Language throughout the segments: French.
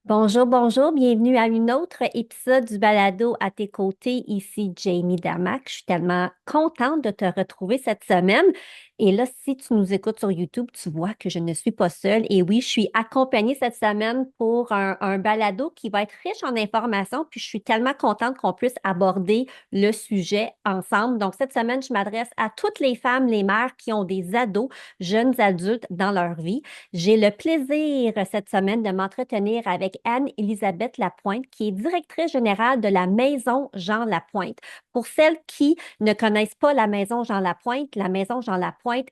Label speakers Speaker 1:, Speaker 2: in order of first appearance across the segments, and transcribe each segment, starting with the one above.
Speaker 1: Bonjour, bonjour, bienvenue à un autre épisode du Balado à tes côtés. Ici Jamie Damac. Je suis tellement contente de te retrouver cette semaine. Et là, si tu nous écoutes sur YouTube, tu vois que je ne suis pas seule. Et oui, je suis accompagnée cette semaine pour un balado qui va être riche en informations. Puis je suis tellement contente qu'on puisse aborder le sujet ensemble. Donc, cette semaine, je m'adresse à toutes les femmes, les mères qui ont des ados, jeunes adultes dans leur vie. J'ai le plaisir cette semaine de m'entretenir avec Anne-Élisabeth Lapointe, qui est directrice générale de la Maison Jean Lapointe. Pour celles qui ne connaissent pas la Maison Jean Lapointe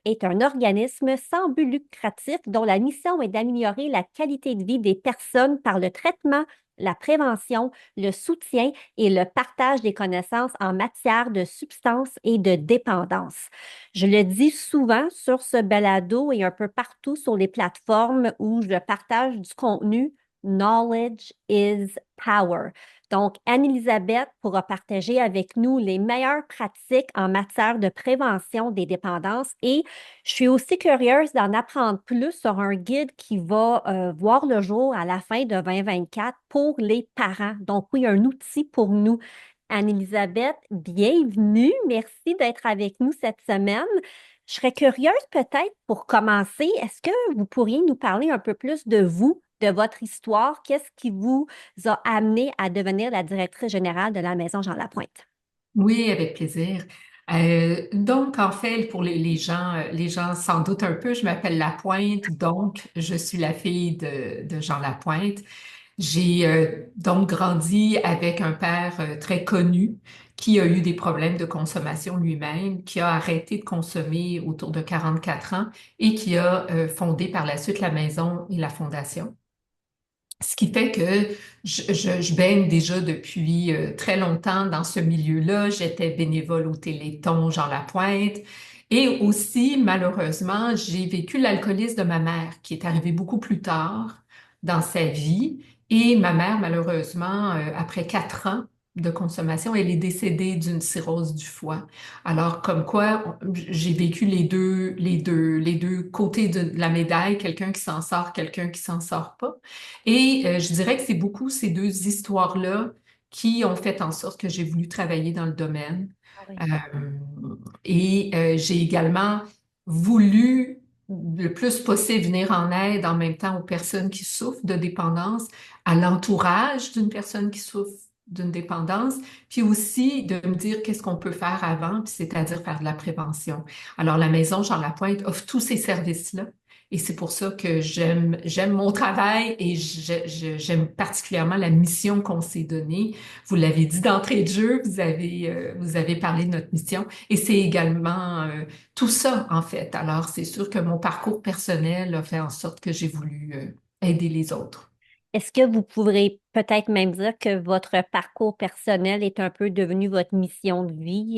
Speaker 1: est un organisme sans but lucratif dont la mission est d'améliorer la qualité de vie des personnes par le traitement, la prévention, le soutien et le partage des connaissances en matière de substances et de dépendance. Je le dis souvent sur ce balado et un peu partout sur les plateformes où je partage du contenu. Knowledge is power. Donc, Anne-Élisabeth pourra partager avec nous les meilleures pratiques en matière de prévention des dépendances et je suis aussi curieuse d'en apprendre plus sur un guide qui va voir le jour à la fin de 2024 pour les parents. Donc, oui, un outil pour nous. Anne-Élisabeth, bienvenue. Merci d'être avec nous cette semaine. Je serais curieuse peut-être pour commencer, est-ce que vous pourriez nous parler un peu plus de vous, de votre histoire? Qu'est-ce qui vous a amené à devenir la directrice générale de la Maison Jean Lapointe?
Speaker 2: Oui, avec plaisir. Donc, en fait, pour les gens s'en doutent un peu, je m'appelle Lapointe, donc je suis la fille de Jean Lapointe. J'ai donc grandi avec un père très connu qui a eu des problèmes de consommation lui-même, qui a arrêté de consommer autour de 44 ans et qui a fondé par la suite la maison et la fondation. Ce qui fait que je baigne déjà depuis très longtemps dans ce milieu-là. J'étais bénévole au Téléthon Jean Lapointe. Et aussi, malheureusement, j'ai vécu l'alcoolisme de ma mère, qui est arrivé beaucoup plus tard dans sa vie. Et ma mère, malheureusement, après 4 ans de consommation, elle est décédée d'une cirrhose du foie. Alors, comme quoi, j'ai vécu les deux côtés de la médaille, quelqu'un qui s'en sort, quelqu'un qui s'en sort pas. Et je dirais que c'est beaucoup ces deux histoires-là qui ont fait en sorte que j'ai voulu travailler dans le domaine.
Speaker 1: Ah oui.
Speaker 2: Euh, j'ai également voulu le plus possible venir en aide en même temps aux personnes qui souffrent de dépendance, à l'entourage d'une personne qui souffre d'une dépendance, puis aussi de me dire qu'est-ce qu'on peut faire avant, puis c'est-à-dire faire de la prévention. Alors, la Maison Jean Lapointe offre tous ces services-là. Et c'est pour ça que j'aime mon travail et j'aime particulièrement la mission qu'on s'est donnée. Vous l'avez dit d'entrée de jeu, vous avez parlé de notre mission et c'est également tout ça en fait. Alors c'est sûr que mon parcours personnel a fait en sorte que j'ai voulu aider les autres.
Speaker 1: Est-ce que vous pourrez peut-être même dire que votre parcours personnel est un peu devenu votre mission de vie,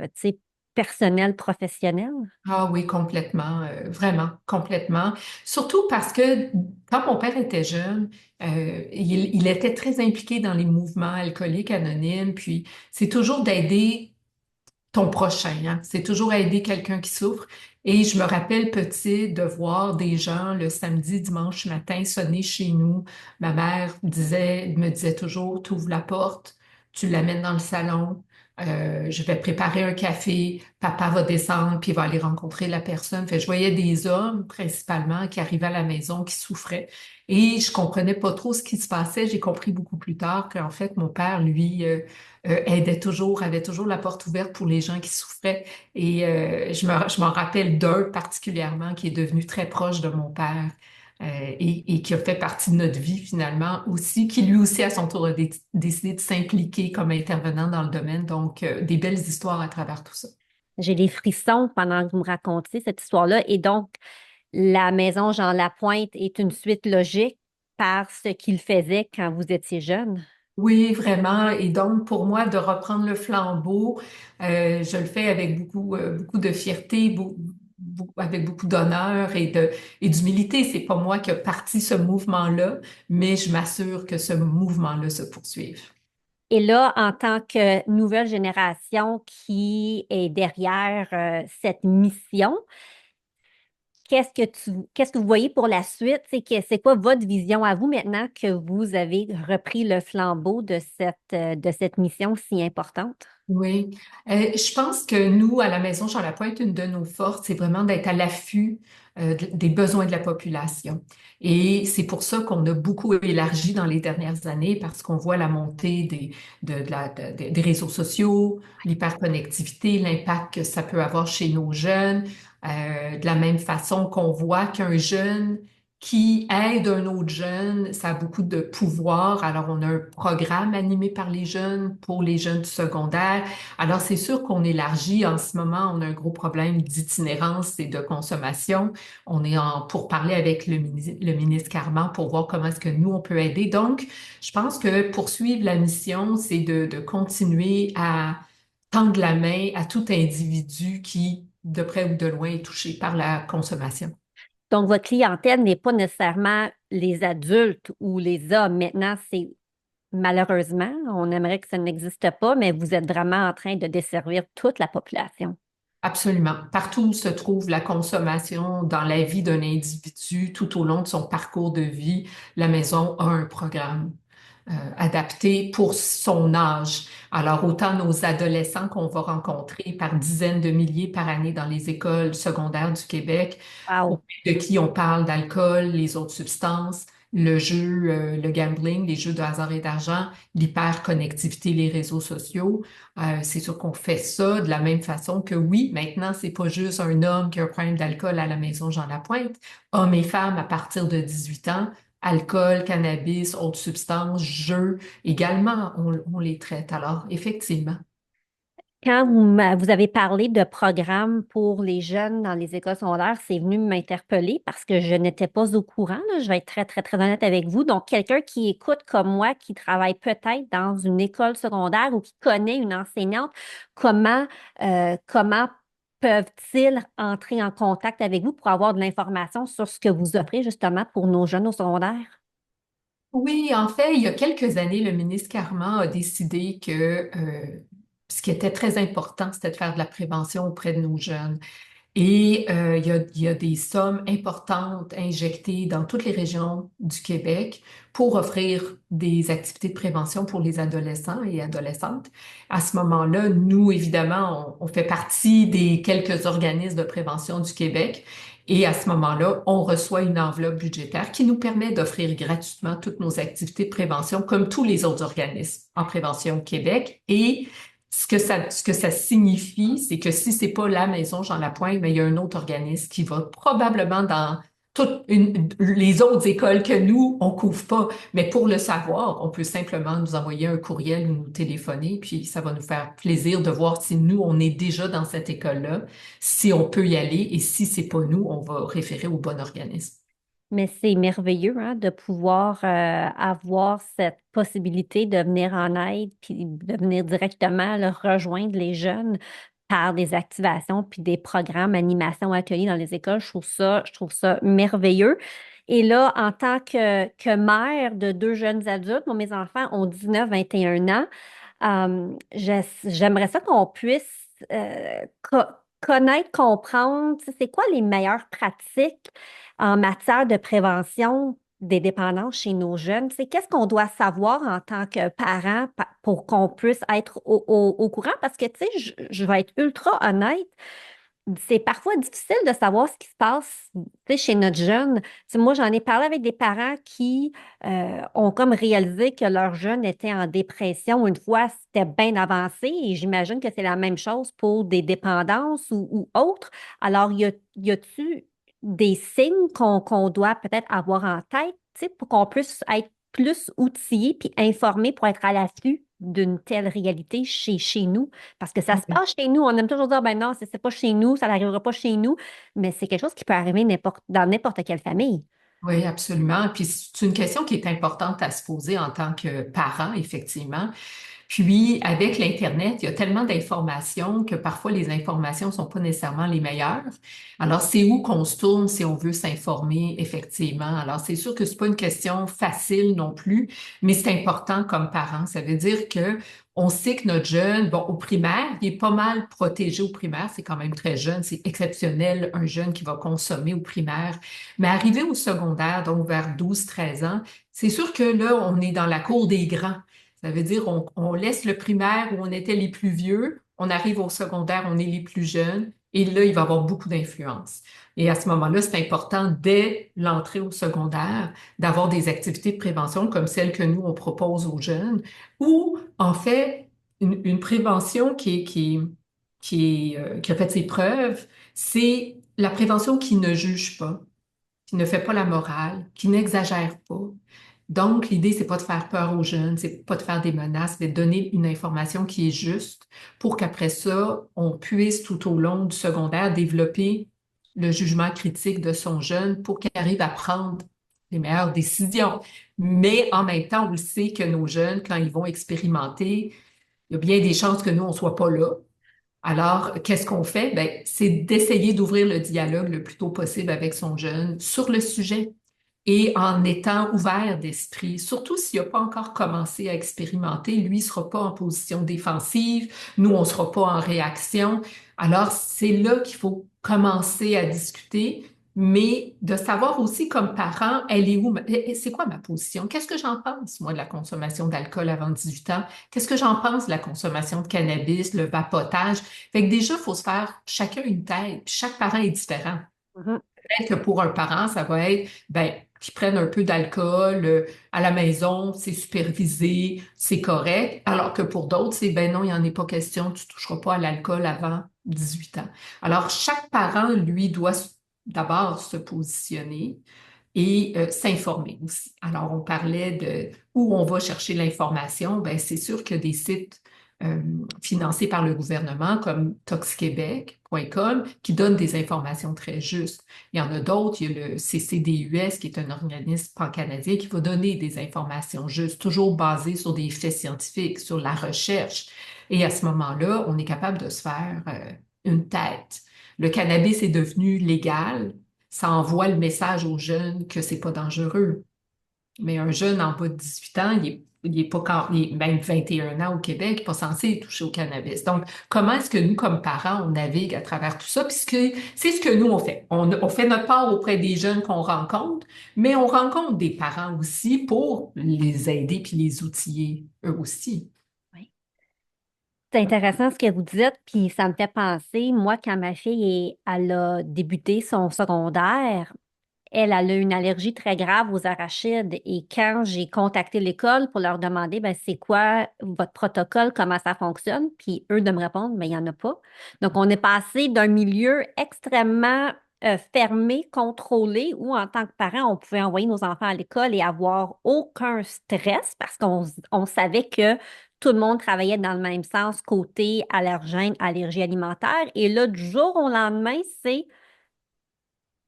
Speaker 1: tu sais, personnelle, professionnelle?
Speaker 2: Ah oui, complètement, vraiment, complètement. Surtout parce que quand mon père était jeune, il était très impliqué dans les mouvements alcooliques anonymes, puis c'est toujours d'aider ton prochain, hein. C'est toujours aider quelqu'un qui souffre. Et je me rappelle petit de voir des gens le samedi, dimanche matin sonner chez nous. Ma mère me disait toujours, tu ouvres la porte, tu l'amènes dans le salon, je vais préparer un café, papa va descendre puis il va aller rencontrer la personne. Fait, je voyais des hommes principalement qui arrivaient à la maison, qui souffraient. Et je comprenais pas trop ce qui se passait. J'ai compris beaucoup plus tard qu'en fait, mon père, lui, aidait toujours, avait toujours la porte ouverte pour les gens qui souffraient. Et je m'en rappelle d'un particulièrement qui est devenu très proche de mon père et qui a fait partie de notre vie finalement aussi, qui lui aussi à son tour a décidé de s'impliquer comme intervenant dans le domaine. Donc, des belles histoires à travers tout ça.
Speaker 1: J'ai des frissons pendant que vous me racontiez cette histoire-là. Et donc, la Maison Jean Lapointe est une suite logique par ce qu'il faisait quand vous étiez jeune.
Speaker 2: Oui, vraiment. Et donc, pour moi, de reprendre le flambeau, je le fais avec beaucoup de fierté, avec beaucoup d'honneur et d'humilité. C'est pas moi qui ai parti ce mouvement-là, mais je m'assure que ce mouvement-là se poursuive.
Speaker 1: Et là, en tant que nouvelle génération qui est derrière cette mission, qu'est-ce que vous voyez pour la suite? C'est quoi votre vision à vous maintenant que vous avez repris le flambeau de cette mission si importante?
Speaker 2: Oui. Je pense que nous, à la Maison Jean Lapointe, une de nos forces, c'est vraiment d'être à l'affût des besoins de la population. Et c'est pour ça qu'on a beaucoup élargi dans les dernières années, parce qu'on voit la montée des réseaux sociaux, l'hyperconnectivité, l'impact que ça peut avoir chez nos jeunes, de la même façon qu'on voit qu'un jeune qui aide un autre jeune, ça a beaucoup de pouvoir. Alors, on a un programme animé par les jeunes pour les jeunes du secondaire. Alors, c'est sûr qu'on élargit. En ce moment, on a un gros problème d'itinérance et de consommation. On est pour parler avec le ministre Carman pour voir comment est-ce que nous, on peut aider. Donc, je pense que poursuivre la mission, c'est de continuer à tendre la main à tout individu qui, de près ou de loin, est touché par la consommation.
Speaker 1: Donc, votre clientèle n'est pas nécessairement les adultes ou les hommes. Maintenant, c'est malheureusement, on aimerait que ça n'existe pas, mais vous êtes vraiment en train de desservir toute la population.
Speaker 2: Absolument. Partout où se trouve la consommation dans la vie d'un individu tout au long de son parcours de vie, la maison a un programme adapté pour son âge. Alors, autant nos adolescents qu'on va rencontrer par dizaines de milliers par année dans les écoles secondaires du Québec,
Speaker 1: Wow.
Speaker 2: auprès de qui on parle d'alcool, les autres substances, le jeu, le gambling, les jeux de hasard et d'argent, l'hyperconnectivité, les réseaux sociaux. C'est sûr qu'on fait ça de la même façon que oui, maintenant, c'est pas juste un homme qui a un problème d'alcool à la maison Jean Lapointe. Hommes et femmes à partir de 18 ans, alcool, cannabis, autres substances, jeux, également, on les traite. Alors, effectivement.
Speaker 1: Quand vous avez parlé de programmes pour les jeunes dans les écoles secondaires, c'est venu m'interpeller parce que je n'étais pas au courant, là. Je vais être très, très, très honnête avec vous. Donc, quelqu'un qui écoute comme moi, qui travaille peut-être dans une école secondaire ou qui connaît une enseignante, comment peuvent-ils entrer en contact avec vous pour avoir de l'information sur ce que vous offrez justement pour nos jeunes au secondaire?
Speaker 2: Oui, en fait, il y a quelques années, le ministre Carman a décidé que ce qui était très important, c'était de faire de la prévention auprès de nos jeunes. Et il y a des sommes importantes injectées dans toutes les régions du Québec pour offrir des activités de prévention pour les adolescents et adolescentes. À ce moment-là, nous, évidemment, on fait partie des quelques organismes de prévention du Québec. Et à ce moment-là, on reçoit une enveloppe budgétaire qui nous permet d'offrir gratuitement toutes nos activités de prévention, comme tous les autres organismes en prévention au Québec. Et ce que ça signifie, c'est que si c'est pas la maison Jean Lapointe, mais il y a un autre organisme qui va probablement dans les autres écoles que nous, on couvre pas. Mais pour le savoir, on peut simplement nous envoyer un courriel ou nous téléphoner, puis ça va nous faire plaisir de voir si nous, on est déjà dans cette école-là, si on peut y aller, et si c'est pas nous, on va référer au bon organisme.
Speaker 1: Mais c'est merveilleux hein, de pouvoir avoir cette possibilité de venir en aide puis de venir directement là, rejoindre les jeunes par des activations puis des programmes, animations, ateliers dans les écoles. Je trouve ça merveilleux. Et là, en tant que mère de deux jeunes adultes, moi, mes enfants ont 19, 21 ans, j'aimerais ça qu'on puisse connaître, comprendre, tu sais, c'est quoi les meilleures pratiques en matière de prévention des dépendances chez nos jeunes. C'est qu'est-ce qu'on doit savoir en tant que parent pour qu'on puisse être au courant? Parce que, tu sais, je vais être ultra honnête, c'est parfois difficile de savoir ce qui se passe, tu sais, chez notre jeune. Tu sais, moi, j'en ai parlé avec des parents qui ont comme réalisé que leur jeune était en dépression une fois c'était bien avancé et j'imagine que c'est la même chose pour des dépendances ou autres. Alors, y a-tu des signes qu'on doit peut-être avoir en tête, tu sais, pour qu'on puisse être plus outillé puis informé pour être à l'affût d'une telle réalité chez nous? Parce que ça se
Speaker 2: Oui.
Speaker 1: passe chez nous. On aime toujours dire, ben non, c'est pas chez nous, ça n'arrivera pas chez nous, mais c'est quelque chose qui peut arriver dans n'importe quelle famille.
Speaker 2: Oui, absolument. Puis c'est une question qui est importante à se poser en tant que parent, effectivement. Puis, avec l'Internet, il y a tellement d'informations que parfois les informations sont pas nécessairement les meilleures. Alors, c'est où qu'on se tourne si on veut s'informer effectivement. Alors, c'est sûr que c'est pas une question facile non plus, mais c'est important comme parent. Ça veut dire que on sait que notre jeune, bon, au primaire, il est pas mal protégé au primaire. C'est quand même très jeune. C'est exceptionnel, un jeune qui va consommer au primaire. Mais arrivé au secondaire, donc vers 12, 13 ans, c'est sûr que là, on est dans la cour des grands. Ça veut dire on laisse le primaire où on était les plus vieux, on arrive au secondaire, on est les plus jeunes, et là, il va avoir beaucoup d'influence. Et à ce moment-là, c'est important, dès l'entrée au secondaire, d'avoir des activités de prévention comme celles que nous, on propose aux jeunes, ou en fait, une prévention qui a fait ses preuves, c'est la prévention qui ne juge pas, qui ne fait pas la morale, qui n'exagère pas. Donc, l'idée, c'est pas de faire peur aux jeunes, c'est pas de faire des menaces, mais de donner une information qui est juste pour qu'après ça, on puisse tout au long du secondaire développer le jugement critique de son jeune pour qu'il arrive à prendre les meilleures décisions. Mais en même temps, on le sait que nos jeunes, quand ils vont expérimenter, il y a bien des chances que nous, on soit pas là. Alors, qu'est-ce qu'on fait? Ben, c'est d'essayer d'ouvrir le dialogue le plus tôt possible avec son jeune sur le sujet et en étant ouvert d'esprit, surtout s'il n'a pas encore commencé à expérimenter, lui ne sera pas en position défensive, nous, on ne sera pas en réaction. Alors, c'est là qu'il faut commencer à discuter, mais de savoir aussi comme parent, elle est où, c'est quoi ma position? Qu'est-ce que j'en pense, moi, de la consommation d'alcool avant 18 ans? Qu'est-ce que j'en pense de la consommation de cannabis, le vapotage? Fait que déjà, il faut se faire chacun une tête, puis chaque parent est différent.
Speaker 1: Mhm.
Speaker 2: Peut-être que pour un parent, ça va être, ben, qu'ils prennent un peu d'alcool à la maison, c'est supervisé, c'est correct. Alors que pour d'autres, c'est, ben non, il n'y en est pas question, tu ne toucheras pas à l'alcool avant 18 ans. Alors, chaque parent, lui, doit d'abord se positionner et s'informer aussi. Alors, on parlait de où on va chercher l'information. Ben, c'est sûr que des sites euh, financés par le gouvernement comme toxquebec.com qui donnent des informations très justes. Il y en a d'autres, il y a le CCDUS qui est un organisme pan-canadien qui va donner des informations justes, toujours basées sur des faits scientifiques, sur la recherche. Et à ce moment-là, on est capable de se faire une tête. Le cannabis est devenu légal, ça envoie le message aux jeunes que c'est pas dangereux. Mais un jeune en bas de 18 ans, il est pas quand, il est même 21 ans au Québec, il n'est pas censé toucher au cannabis. Donc, comment est-ce que nous, comme parents, on navigue à travers tout ça? Puisque c'est ce que nous, on fait. On fait notre part auprès des jeunes qu'on rencontre, mais on rencontre des parents aussi pour les aider puis les outiller, eux aussi.
Speaker 1: Oui. C'est intéressant ce que vous dites, puis ça me fait penser, moi, quand ma fille elle a débuté son secondaire, elle a eu une allergie très grave aux arachides. Et quand j'ai contacté l'école pour leur demander, ben, c'est quoi votre protocole, comment ça fonctionne, puis eux de me répondre, mais il n'y en a pas. Donc, on est passé d'un milieu extrêmement fermé, contrôlé, où en tant que parent, on pouvait envoyer nos enfants à l'école et avoir aucun stress parce qu'on savait que tout le monde travaillait dans le même sens côté allergène, allergie alimentaire. Et là, du jour au lendemain, c'est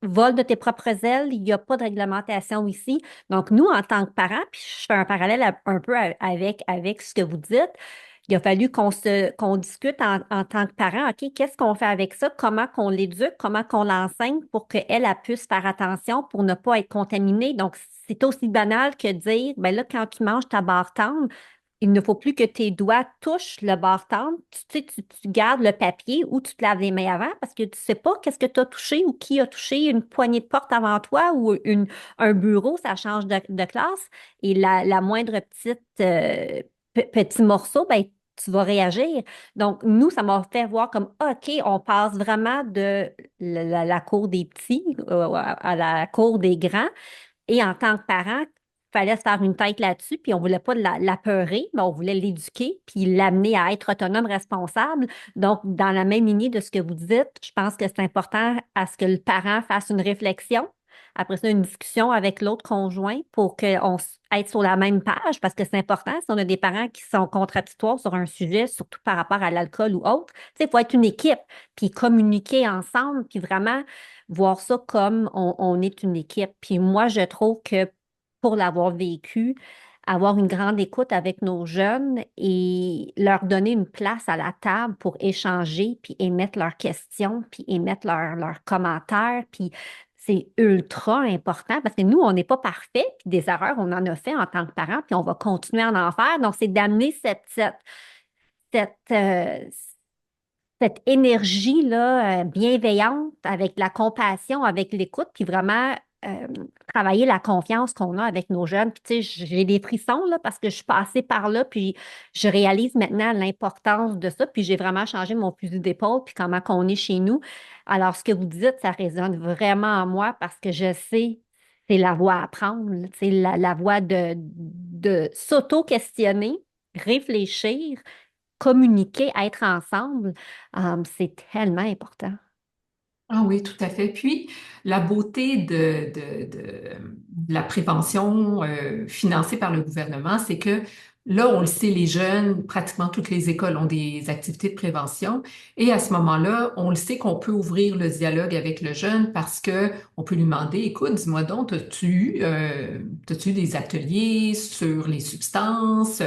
Speaker 1: vol de tes propres ailes, il n'y a pas de réglementation ici. Donc, nous, en tant que parents, puis je fais un parallèle un peu avec ce que vous dites, il a fallu qu'on discute en tant que parents, OK, qu'est-ce qu'on fait avec ça? Comment qu'on l'éduque? Comment qu'on l'enseigne pour qu'elle elle puisse faire attention pour ne pas être contaminée? Donc, c'est aussi banal que dire, ben là, quand tu manges ta barre tendre, il ne faut plus que tes doigts touchent le bâton. Tu sais, tu gardes le papier ou tu te laves les mains avant parce que tu ne sais pas qu'est-ce que tu as touché ou qui a touché une poignée de porte avant toi ou un bureau, ça change de classe. Et la moindre petite petit morceau, ben, tu vas réagir. Donc, nous, ça m'a fait voir comme, OK, on passe vraiment de la cour des petits à la cour des grands. Et en tant que parent, il fallait se faire une tête là-dessus, puis on ne voulait pas l'apeurer, mais on voulait l'éduquer, puis l'amener à être autonome, responsable. Donc, dans la même lignée de ce que vous dites, je pense que c'est important à ce que le parent fasse une réflexion, après ça, une discussion avec l'autre conjoint pour qu'on être sur la même page, parce que c'est important si on a des parents qui sont contradictoires sur un sujet, surtout par rapport à l'alcool ou autre. Tu sais, il faut être une équipe, puis communiquer ensemble, puis vraiment voir ça comme on est une équipe. Puis moi, je trouve que pour l'avoir vécu, avoir une grande écoute avec nos jeunes et leur donner une place à la table pour échanger, puis émettre leurs questions, puis émettre leurs commentaires, puis c'est ultra important parce que nous, on n'est pas parfait, puis des erreurs, on en a fait en tant que parents, puis on va continuer à en faire. Donc, c'est d'amener cette, euh, cette énergie-là, bienveillante, avec la compassion, avec l'écoute, puis vraiment euh, travailler la confiance qu'on a avec nos jeunes. Puis, tu sais, j'ai des frissons là, parce que je suis passée par là, puis je réalise maintenant l'importance de ça, puis j'ai vraiment changé mon fusil d'épaule, puis comment qu'on est chez nous. Alors, ce que vous dites, ça résonne vraiment en moi parce que je sais, c'est la voie à prendre, là, tu sais, la voie de s'auto-questionner, réfléchir, communiquer, être ensemble, c'est tellement important.
Speaker 2: Ah oui, tout à fait. Puis, la beauté de la prévention financée par le gouvernement, c'est que là, on le sait, les jeunes, pratiquement toutes les écoles ont des activités de prévention. Et à ce moment-là, on le sait qu'on peut ouvrir le dialogue avec le jeune parce que on peut lui demander, écoute, dis-moi donc, t'as-tu des ateliers sur les substances?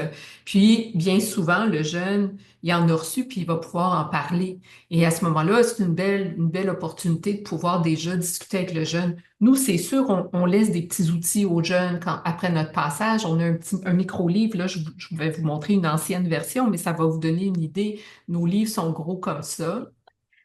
Speaker 2: Puis, bien souvent, le jeune, il en a reçu, puis il va pouvoir en parler. Et à ce moment-là, c'est une belle opportunité de pouvoir déjà discuter avec le jeune. Nous, c'est sûr, on laisse des petits outils aux jeunes après notre passage. On a un micro-livre. Là, je vais vous montrer une ancienne version, mais ça va vous donner une idée. Nos livres sont gros comme ça.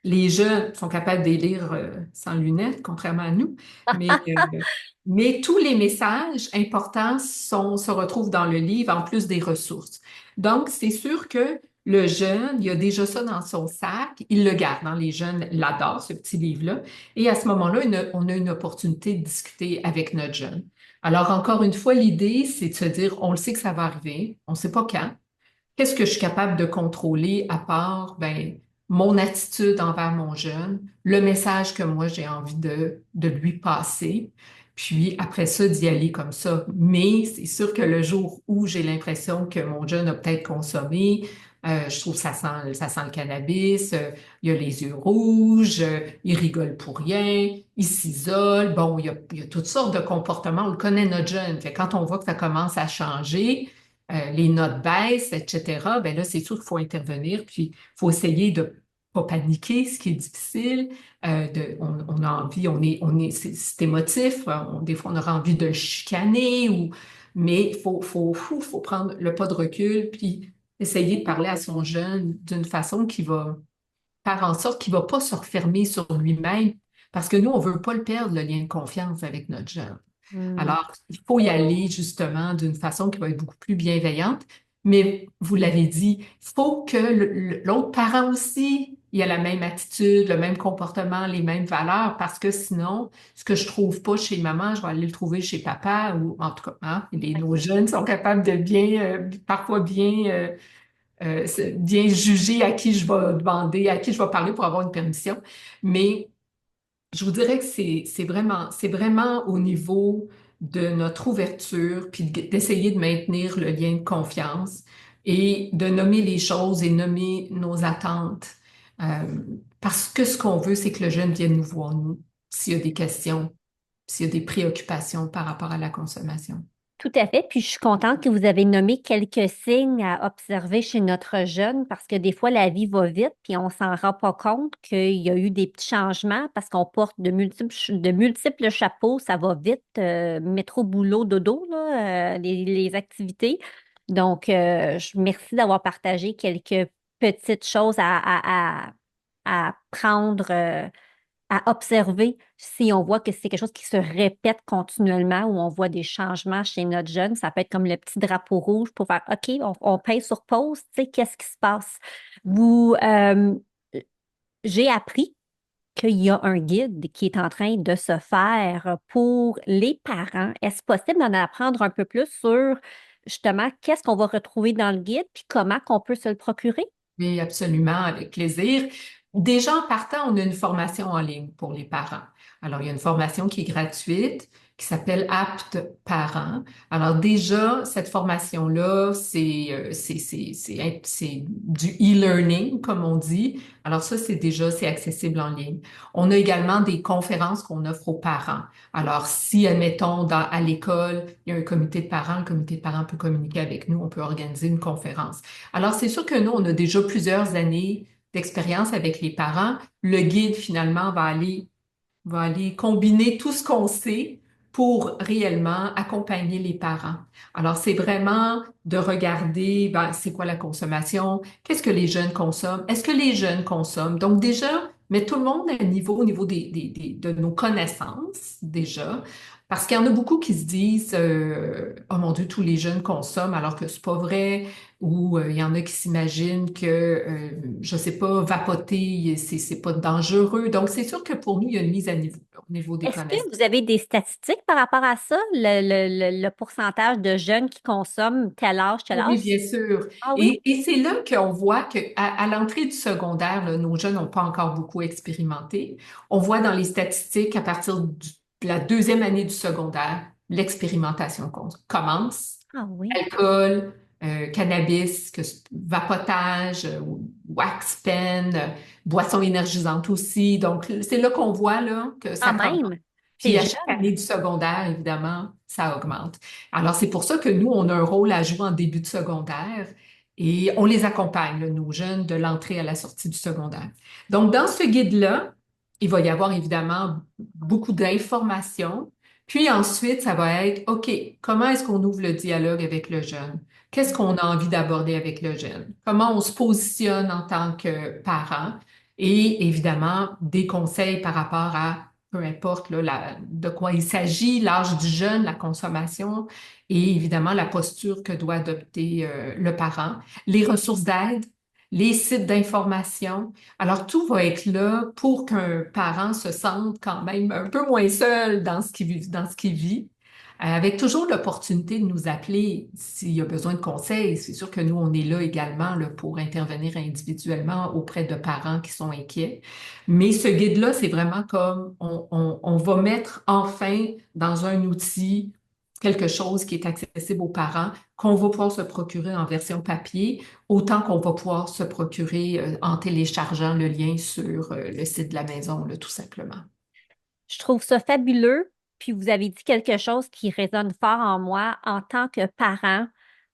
Speaker 2: Les jeunes sont capables de les lire sans lunettes, contrairement à nous, mais, euh, mais tous les messages importants se retrouvent dans le livre, en plus des ressources. Donc, c'est sûr que le jeune, il a déjà ça dans son sac, il le garde, hein. Les jeunes l'adorent, ce petit livre-là. Et à ce moment-là, on a une opportunité de discuter avec notre jeune. Alors, encore une fois, l'idée, c'est de se dire, on le sait que ça va arriver, on ne sait pas quand. Qu'est-ce que je suis capable de contrôler à part mon attitude envers mon jeune, le message que moi j'ai envie de lui passer, puis après ça d'y aller comme ça. Mais c'est sûr que le jour où j'ai l'impression que mon jeune a peut-être consommé, je trouve que ça sent le cannabis, il a les yeux rouges, il rigole pour rien, il s'isole. Bon, il y a toutes sortes de comportements. On le connaît, notre jeune. Fait que quand on voit que ça commence à changer, les notes baissent, etc., ben là, c'est sûr qu'il faut intervenir, puis il faut essayer de pas paniquer, ce qui est difficile. On a envie, c'est émotif, des fois on aura envie de le chicaner, mais faut prendre le pas de recul, puis essayer de parler à son jeune d'une façon qui va faire en sorte qu'il ne va pas se refermer sur lui-même, parce que nous, on ne veut pas le perdre, le lien de confiance avec notre jeune.
Speaker 1: Hmm.
Speaker 2: Alors, il faut y aller justement d'une façon qui va être beaucoup plus bienveillante. Mais vous l'avez dit, il faut que l'autre parent aussi ait la même attitude, le même comportement, les mêmes valeurs, parce que sinon, ce que je trouve pas chez maman, je vais aller le trouver chez papa, ou en tout cas, hein, nos jeunes sont capables de parfois bien juger à qui je vais demander, à qui je vais parler pour avoir une permission. Mais je vous dirais que c'est vraiment au niveau de notre ouverture, puis d'essayer de maintenir le lien de confiance et de nommer les choses et nommer nos attentes. Euh, Parce que ce qu'on veut, c'est que le jeune vienne nous voir, nous, s'il y a des questions, s'il y a des préoccupations par rapport à la consommation.
Speaker 1: Tout à fait. Puis je suis contente que vous avez nommé quelques signes à observer chez notre jeune parce que des fois, la vie va vite puis on s'en rend pas compte qu'il y a eu des petits changements parce qu'on porte de multiples chapeaux. Ça va vite, métro, boulot, dodo, là, les activités. Donc, merci d'avoir partagé quelques petites choses à prendre. À observer si on voit que c'est quelque chose qui se répète continuellement ou on voit des changements chez notre jeune. Ça peut être comme le petit drapeau rouge pour faire OK, on pèse sur pause, tu sais, qu'est-ce qui se passe? Vous, j'ai appris qu'il y a un guide qui est en train de se faire pour les parents. Est-ce possible d'en apprendre un peu plus sur justement qu'est-ce qu'on va retrouver dans le guide puis comment qu'on peut se le procurer?
Speaker 2: Oui, absolument, avec plaisir. Déjà, en partant, on a une formation en ligne pour les parents. Alors, il y a une formation qui est gratuite, qui s'appelle Apte Parents. Alors déjà, cette formation-là, c'est du e-learning, comme on dit. Alors ça, c'est accessible en ligne. On a également des conférences qu'on offre aux parents. Alors si, admettons, à l'école, il y a un comité de parents, le comité de parents peut communiquer avec nous, on peut organiser une conférence. Alors c'est sûr que nous, on a déjà plusieurs années d'expérience avec les parents. Le guide, finalement, va aller combiner tout ce qu'on sait pour réellement accompagner les parents. Alors, c'est vraiment de regarder, ben, c'est quoi la consommation, qu'est-ce que les jeunes consomment, est-ce que les jeunes consomment. Donc, déjà, mettre tout le monde à niveau, au niveau de nos connaissances, déjà, parce qu'il y en a beaucoup qui se disent, oh mon Dieu, tous les jeunes consomment, alors que c'est pas vrai, ou il y en a qui s'imaginent que, je sais pas, vapoter, c'est pas dangereux. Donc, c'est sûr que pour nous, il y a une mise à niveau au niveau des
Speaker 1: Est-ce que
Speaker 2: connaissances.
Speaker 1: vous avez des statistiques par rapport à ça, le pourcentage de jeunes qui consomment tel âge, tel âge?
Speaker 2: Oui, bien sûr.
Speaker 1: Ah oui?
Speaker 2: Et c'est là qu'on voit à l'entrée du secondaire, là, nos jeunes n'ont pas encore beaucoup expérimenté. On voit dans les statistiques, à partir de la deuxième année du secondaire, l'expérimentation commence.
Speaker 1: Ah oui.
Speaker 2: Alcool, cannabis, vapotage, wax pen, boissons énergisantes aussi. Donc, c'est là qu'on voit là, que ça
Speaker 1: Quand
Speaker 2: commence.
Speaker 1: même. C'est
Speaker 2: Puis à chaque
Speaker 1: jeune.
Speaker 2: année du secondaire, évidemment, ça augmente. Alors, c'est pour ça que nous, on a un rôle à jouer en début de secondaire et on les accompagne, là, nos jeunes, de l'entrée à la sortie du secondaire. Donc, dans ce guide-là, il va y avoir évidemment beaucoup d'informations. Puis ensuite, ça va être, OK, comment est-ce qu'on ouvre le dialogue avec le jeune? Qu'est-ce qu'on a envie d'aborder avec le jeune? Comment on se positionne en tant que parent? Et évidemment, des conseils par rapport à peu importe là, de quoi il s'agit, l'âge du jeune, la consommation et évidemment la posture que doit adopter le parent, les ressources d'aide, les sites d'information. Alors, tout va être là pour qu'un parent se sente quand même un peu moins seul dans ce qu'il vit. Avec toujours l'opportunité de nous appeler s'il y a besoin de conseils. C'est sûr que nous, on est là également là, pour intervenir individuellement auprès de parents qui sont inquiets. Mais ce guide-là, c'est vraiment comme on va mettre enfin dans un outil quelque chose qui est accessible aux parents, qu'on va pouvoir se procurer en version papier, autant qu'on va pouvoir se procurer en téléchargeant le lien sur le site de la maison, là, tout simplement.
Speaker 1: Je trouve ça fabuleux. Puis vous avez dit quelque chose qui résonne fort en moi. En tant que parent,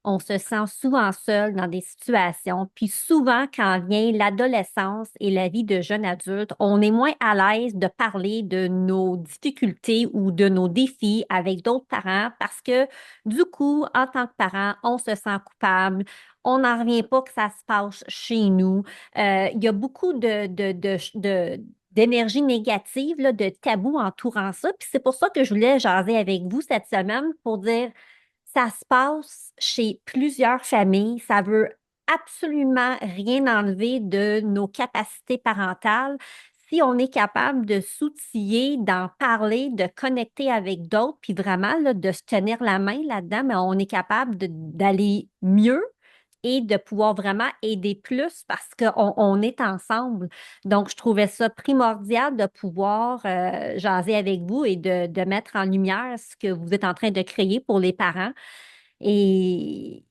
Speaker 1: on se sent souvent seul dans des situations. Puis souvent, quand vient l'adolescence et la vie de jeune adulte, on est moins à l'aise de parler de nos difficultés ou de nos défis avec d'autres parents parce que du coup, en tant que parent, on se sent coupable. On n'en revient pas que ça se passe chez nous. Il y a beaucoup d'énergie négative, là, de tabou entourant ça. Puis c'est pour ça que je voulais jaser avec vous cette semaine pour dire, ça se passe chez plusieurs familles. Ça veut absolument rien enlever de nos capacités parentales. Si on est capable de s'outiller, d'en parler, de connecter avec d'autres, puis vraiment là, de se tenir la main là-dedans, mais on est capable d'aller mieux et de pouvoir vraiment aider plus parce qu'on est ensemble. Donc, je trouvais ça primordial de pouvoir jaser avec vous et de mettre en lumière ce que vous êtes en train de créer pour les parents. Et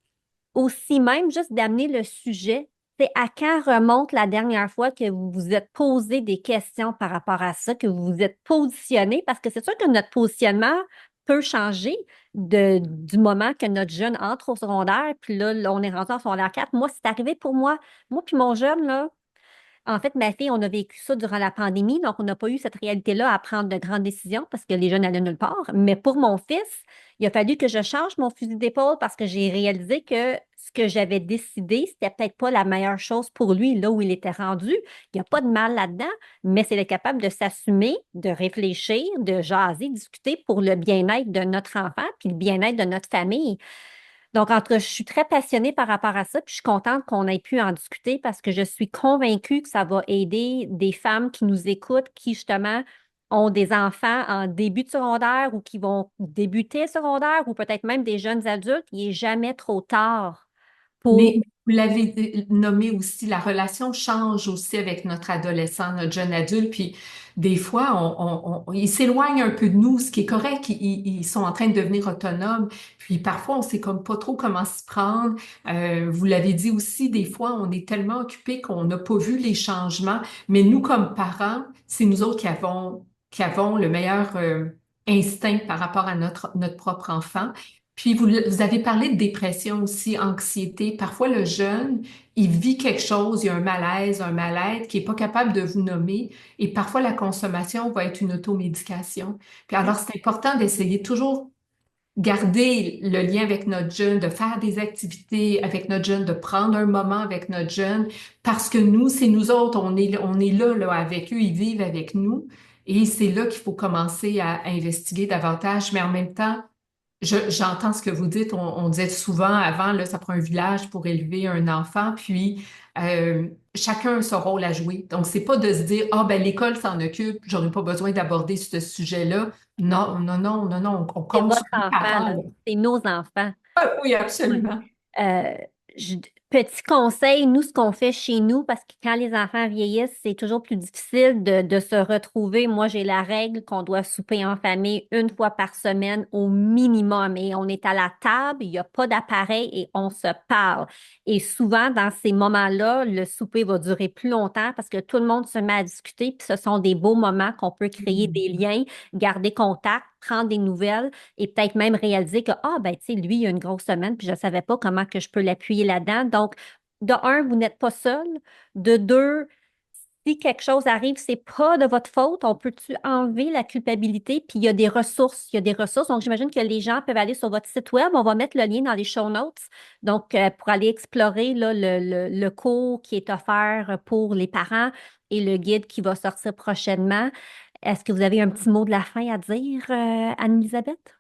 Speaker 1: aussi même juste d'amener le sujet. C'est à quand remonte la dernière fois que vous vous êtes posé des questions par rapport à ça, que vous vous êtes positionné, parce que c'est sûr que notre positionnement peut changer du moment que notre jeune entre au secondaire, puis là, on est rentré en secondaire 4. Moi, c'est arrivé pour moi. Moi puis mon jeune, là, en fait, ma fille, on a vécu ça durant la pandémie, donc on n'a pas eu cette réalité-là à prendre de grandes décisions parce que les jeunes allaient nulle part. Mais pour mon fils, il a fallu que je change mon fusil d'épaule parce que j'ai réalisé que ce que j'avais décidé, c'était peut-être pas la meilleure chose pour lui, là où il était rendu. Il n'y a pas de mal là-dedans, mais c'est d'être capable de s'assumer, de réfléchir, de jaser, discuter pour le bien-être de notre enfant puis le bien-être de notre famille. Donc, je suis très passionnée par rapport à ça, puis je suis contente qu'on ait pu en discuter parce que je suis convaincue que ça va aider des femmes qui nous écoutent, qui justement ont des enfants en début de secondaire ou qui vont débuter secondaire ou peut-être même des jeunes adultes. Il n'est jamais trop tard pour...
Speaker 2: Mais vous l'avez nommé aussi, la relation change aussi avec notre adolescent, notre jeune adulte, puis des fois, ils s'éloignent un peu de nous, ce qui est correct, ils sont en train de devenir autonomes, puis parfois, on sait comme pas trop comment s'y prendre. Vous l'avez dit aussi, des fois, on est tellement occupé qu'on n'a pas vu les changements, mais nous, comme parents, c'est nous autres qui avons le meilleur instinct par rapport à notre propre enfant. Puis vous avez parlé de dépression aussi, anxiété. Parfois, le jeune, il vit quelque chose, il y a un malaise, un mal-être qui est pas capable de vous nommer. Et parfois, la consommation va être une automédication. Puis alors, c'est important d'essayer de toujours garder le lien avec notre jeune, de faire des activités avec notre jeune, de prendre un moment avec notre jeune, parce que nous, c'est nous autres, on est là avec eux, ils vivent avec nous. Et c'est là qu'il faut commencer à investiguer davantage, mais en même temps, j'entends ce que vous dites. On disait souvent avant, là, ça prend un village pour élever un enfant, puis chacun a son rôle à jouer. Donc, c'est pas de se dire, ah ben l'école s'en occupe, j'aurais pas besoin d'aborder ce sujet-là. Non, non, non, non, non, on
Speaker 1: C'est
Speaker 2: compte sur
Speaker 1: votre
Speaker 2: les
Speaker 1: enfant,
Speaker 2: parents,
Speaker 1: là.
Speaker 2: là.
Speaker 1: C'est nos enfants.
Speaker 2: Ah, oui,
Speaker 1: Ouais.
Speaker 2: absolument.
Speaker 1: Euh, Petit conseil, nous, ce qu'on fait chez nous, parce que quand les enfants vieillissent, c'est toujours plus difficile de se retrouver. Moi, j'ai la règle qu'on doit souper en famille une fois par semaine au minimum. Et on est à la table, il n'y a pas d'appareil et on se parle. Et souvent, dans ces moments-là, le souper va durer plus longtemps parce que tout le monde se met à discuter. Puis ce sont des beaux moments qu'on peut créer des liens, garder contact, prendre des nouvelles et peut-être même réaliser que, ah, ben, tu sais, lui, il a une grosse semaine, puis je ne savais pas comment que je peux l'appuyer là-dedans. Donc, de un, vous n'êtes pas seul. De deux, si quelque chose arrive, c'est pas de votre faute. On peut-tu enlever la culpabilité? Puis il y a des ressources. Il y a des ressources. Donc, j'imagine que les gens peuvent aller sur votre site web. On va mettre le lien dans les show notes. Donc, pour aller explorer là, le cours qui est offert pour les parents et le guide qui va sortir prochainement. Est-ce que vous avez un petit mot de la fin à dire, Anne-Elisabeth?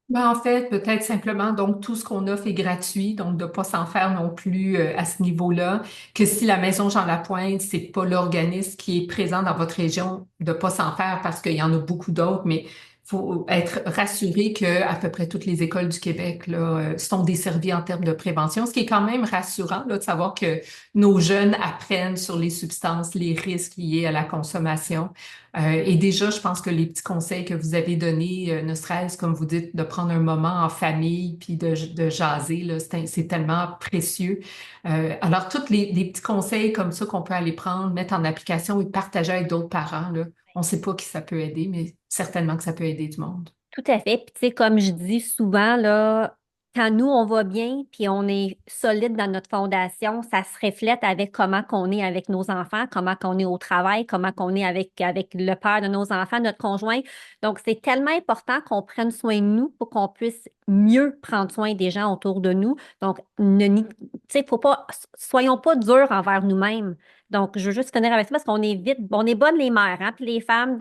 Speaker 2: Ben, en fait, peut-être simplement, donc, tout ce qu'on offre est gratuit, donc de pas s'en faire non plus à ce niveau-là. Que si la Maison Jean Lapointe, c'est pas l'organisme qui est présent dans votre région, de pas s'en faire parce qu'il y en a beaucoup d'autres, mais faut être rassuré que à peu près toutes les écoles du Québec là, sont desservies en termes de prévention, ce qui est quand même rassurant là, de savoir que nos jeunes apprennent sur les substances, les risques liés à la consommation. Et déjà, je pense que les petits conseils que vous avez donnés, ne serait-ce, comme vous dites, de prendre un moment en famille puis de jaser, là, c'est tellement précieux. Alors, tous les petits conseils comme ça qu'on peut aller prendre, mettre en application et partager avec d'autres parents, là, on ne sait pas qui ça peut aider, mais certainement que ça peut aider du monde.
Speaker 1: Tout à fait. Puis, tu sais, comme je dis souvent, là, quand nous, on va bien, puis on est solide dans notre fondation, ça se reflète avec comment qu'on est avec nos enfants, comment qu'on est au travail, comment qu'on est avec le père de nos enfants, notre conjoint. Donc, c'est tellement important qu'on prenne soin de nous pour qu'on puisse mieux prendre soin des gens autour de nous. Donc, tu sais, faut pas, soyons pas durs envers nous-mêmes. Donc, je veux juste finir avec ça parce qu'on est vite, on est bonnes les mères, hein, puis les femmes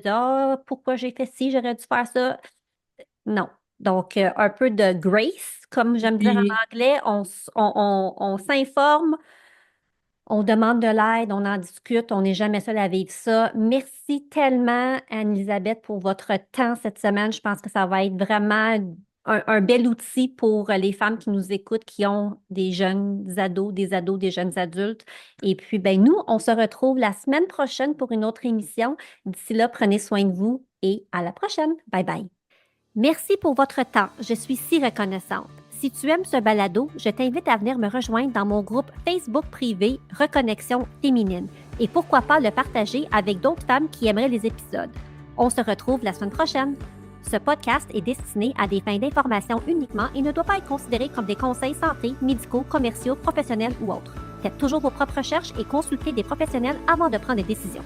Speaker 1: ah, pourquoi j'ai fait ci, j'aurais dû faire ça. Non. Donc, un peu de grace, comme j'aime dire
Speaker 2: Puis,
Speaker 1: en anglais, on s'informe, on demande de l'aide, on en discute, on n'est jamais seul à vivre ça. Merci tellement, Anne-Elisabeth, pour votre temps cette semaine. Je pense que ça va être vraiment un bel outil pour les femmes qui nous écoutent, qui ont des jeunes ados, des jeunes adultes. Et puis, ben, nous, on se retrouve la semaine prochaine pour une autre émission. D'ici là, prenez soin de vous et à la prochaine. Bye bye. Merci pour votre temps. Je suis si reconnaissante. Si tu aimes ce balado, je t'invite à venir me rejoindre dans mon groupe Facebook privé Reconnexion féminine et pourquoi pas le partager avec d'autres femmes qui aimeraient les épisodes. On se retrouve la semaine prochaine. Ce podcast est destiné à des fins d'information uniquement et ne doit pas être considéré comme des conseils santé, médicaux, commerciaux, professionnels ou autres. Faites toujours vos propres recherches et consultez des professionnels avant de prendre des décisions.